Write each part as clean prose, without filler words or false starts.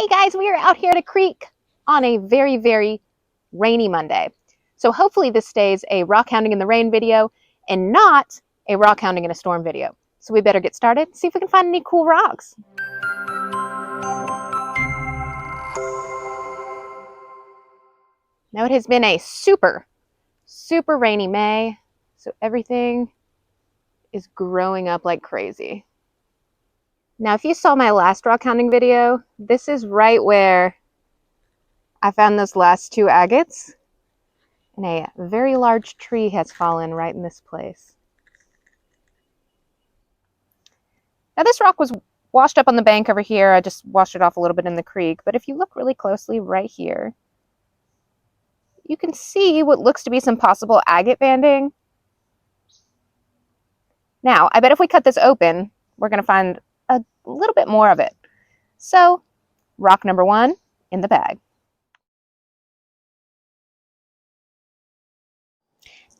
Hey guys, we are out here at a creek on a very, very rainy Monday. So hopefully this stays a rock hounding in the rain video and not a rock hounding in a storm video. So we better get started and see if we can find any cool rocks. Now it has been a super rainy May, so everything is growing up like crazy. Now if you saw my last rock hounding video, this is right where I found those last two agates. And a very large tree has fallen right in this place. Now this rock was washed up on the bank over here. I just washed it off a little bit in the creek. But if you look really closely right here, you can see what looks to be some possible agate banding. Now, I bet if we cut this open, we're going to find a little bit more of it. So, rock number one in the bag.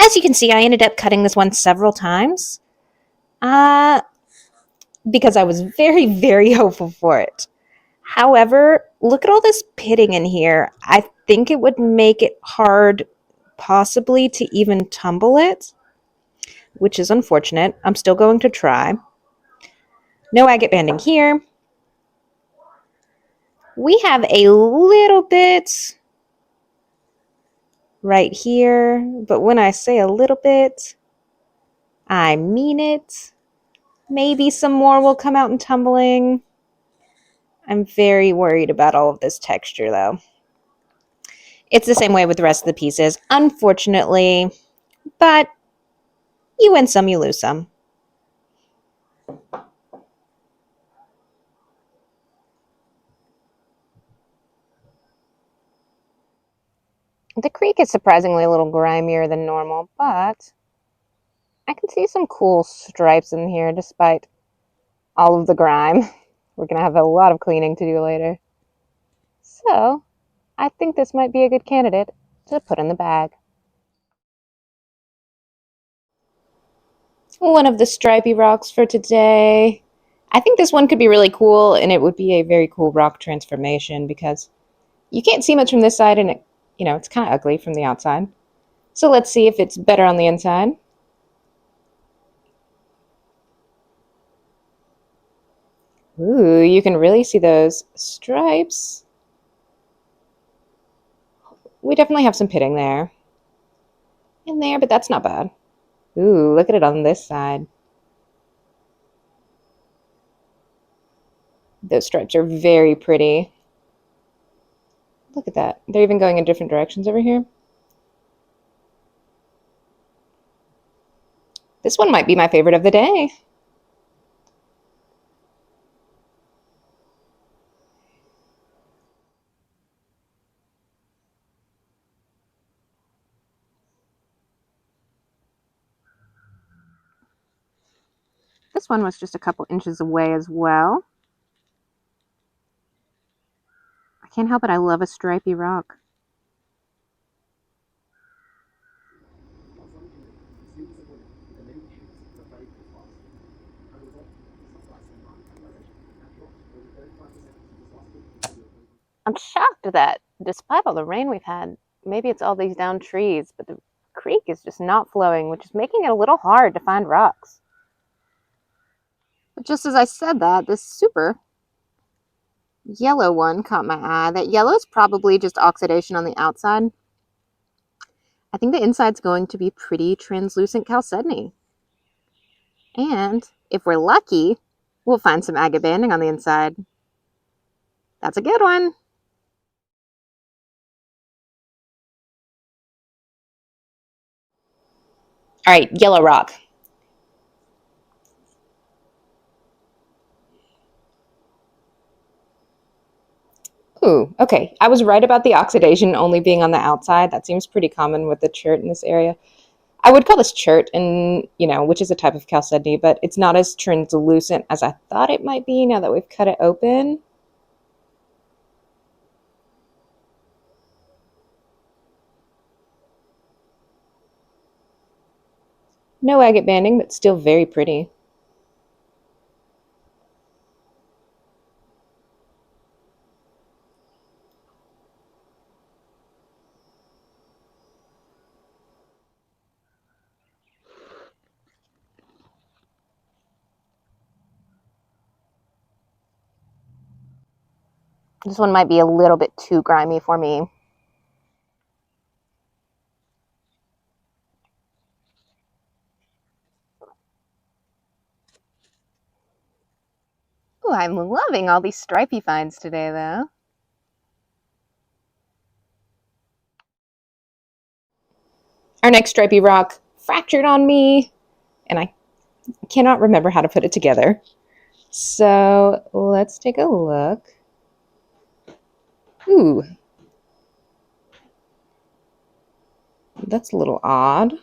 As you can see, I ended up cutting this one several times because I was very hopeful for it. However, look at all this pitting in here. I think it would make it hard possibly to even tumble it, which is unfortunate. I'm still going to try. No agate banding here. We have a little bit right here, but when I say a little bit, I mean it. Maybe some more will come out and tumbling. I'm very worried about all of this texture though. It's the same way with the rest of the pieces, unfortunately, but you win some, you lose some. The creek is surprisingly a little grimier than normal, but I can see some cool stripes in here despite all of the grime. We're going to have a lot of cleaning to do later. So, I think this might be a good candidate to put in the bag. One of the stripey rocks for today. I think this one could be really cool, and it would be a very cool rock transformation because you can't see much from this side, and it's kind of ugly from the outside. So let's see if it's better on the inside. Ooh, you can really see those stripes. We definitely have some pitting there. In there, but that's not bad. Ooh, look at it on this side. Those stripes are very pretty. Look at that. They're even going in different directions over here. This one might be my favorite of the day. This one was just a couple inches away as well. I can't help it, I love a stripey rock. I'm shocked that despite all the rain we've had, maybe it's all these downed trees, but the creek is just not flowing, which is making it a little hard to find rocks. But just as I said that, this super yellow one caught my eye. That yellow is probably just oxidation on the outside. I think the inside's going to be pretty translucent chalcedony. And if we're lucky, we'll find some agate banding on the inside. That's a good one. All right, yellow rock. Ooh, okay. I was right about the oxidation only being on the outside. That seems pretty common with the chert in this area. I would call this chert, and which is a type of chalcedony, but it's not as translucent as I thought it might be now that we've cut it open. No agate banding, but still very pretty. This one might be a little bit too grimy for me. Ooh, I'm loving all these stripey finds today, though. Our next stripey rock fractured on me, and I cannot remember how to put it together. So let's take a look. Ooh, that's a little odd.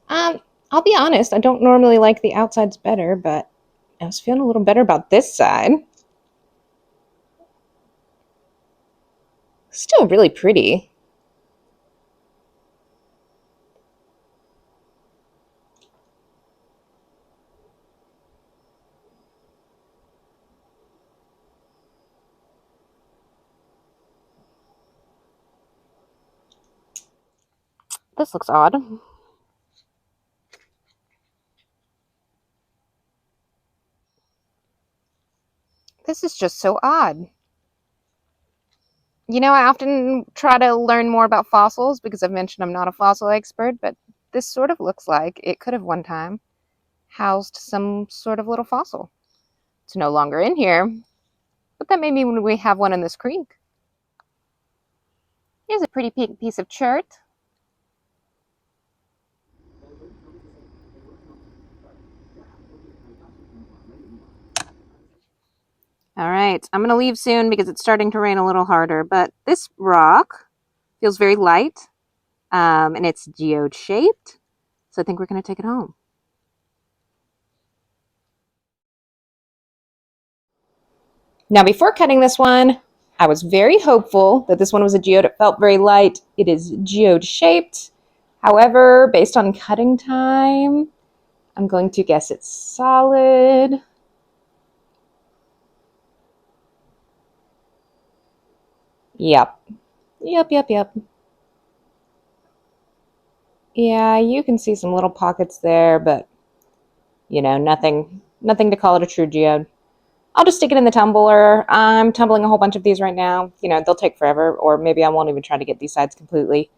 I'll be honest, I don't normally like the outsides better, but I was feeling a little better about this side. Still really pretty. This looks odd. This is just so odd. You know, I often try to learn more about fossils because I've mentioned I'm not a fossil expert, but this sort of looks like it could have one time housed some sort of little fossil. It's no longer in here, but that may mean we have one in this creek. Here's a pretty pink piece of chert. All right, I'm going to leave soon because it's starting to rain a little harder, but this rock feels very light, and it's geode shaped, so I think we're going to take it home. Now, before cutting this one, I was very hopeful that this one was a geode. It felt very light. It is geode shaped. However, based on cutting time, I'm going to guess it's solid. Yep. Yep. Yeah, you can see some little pockets there, but you know, nothing to call it a true geode. I'll just stick it in the tumbler. I'm tumbling a whole bunch of these right now. You know, they'll take forever, or maybe I won't even try to get these sides completely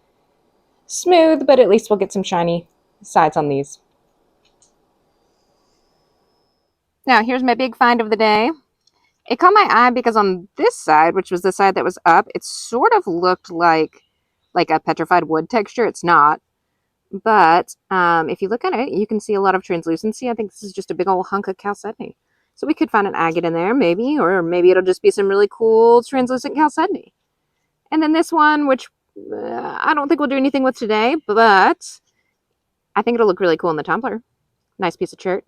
smooth, but at least we'll get some shiny sides on these. Now, here's my big find of the day. It caught my eye because on this side, which was the side that was up, it sort of looked like a petrified wood texture. It's not. But if you look at it, you can see a lot of translucency. I think this is just a big old hunk of chalcedony. So we could find an agate in there, maybe, or maybe it'll just be some really cool translucent chalcedony. And then this one, which I don't think we'll do anything with today, but I think it'll look really cool in the tumbler. Nice piece of chert.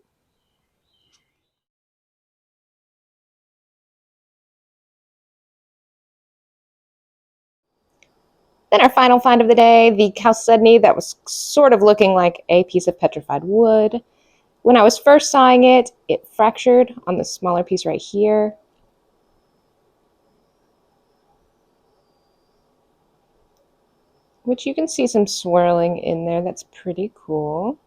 Then our final find of the day, the chalcedony that was sort of looking like a piece of petrified wood. When I was first sawing it, it fractured on the smaller piece right here. Which you can see some swirling in there. That's pretty cool.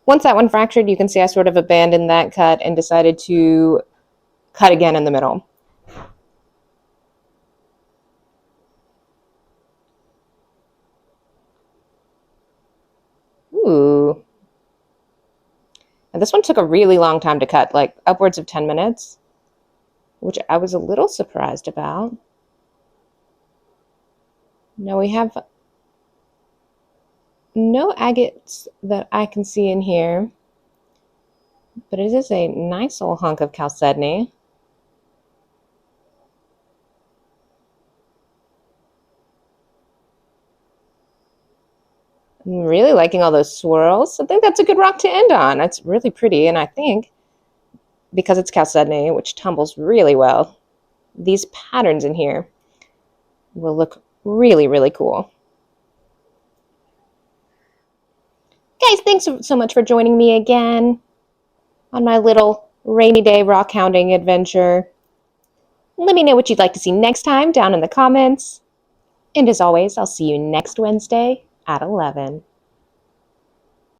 Once that one fractured, you can see I sort of abandoned that cut and decided to cut again in the middle. Ooh. And this one took a really long time to cut, like upwards of 10 minutes, which I was a little surprised about. Now we have no agates that I can see in here, but it is a nice old hunk of chalcedony. I'm really liking all those swirls. I think that's a good rock to end on. It's really pretty, and I think because it's chalcedony, which tumbles really well, these patterns in here will look really, really cool. Guys, thanks so much for joining me again on my little rainy day rock hounding adventure. Let me know what you'd like to see next time down in the comments. And as always, I'll see you next Wednesday at 11.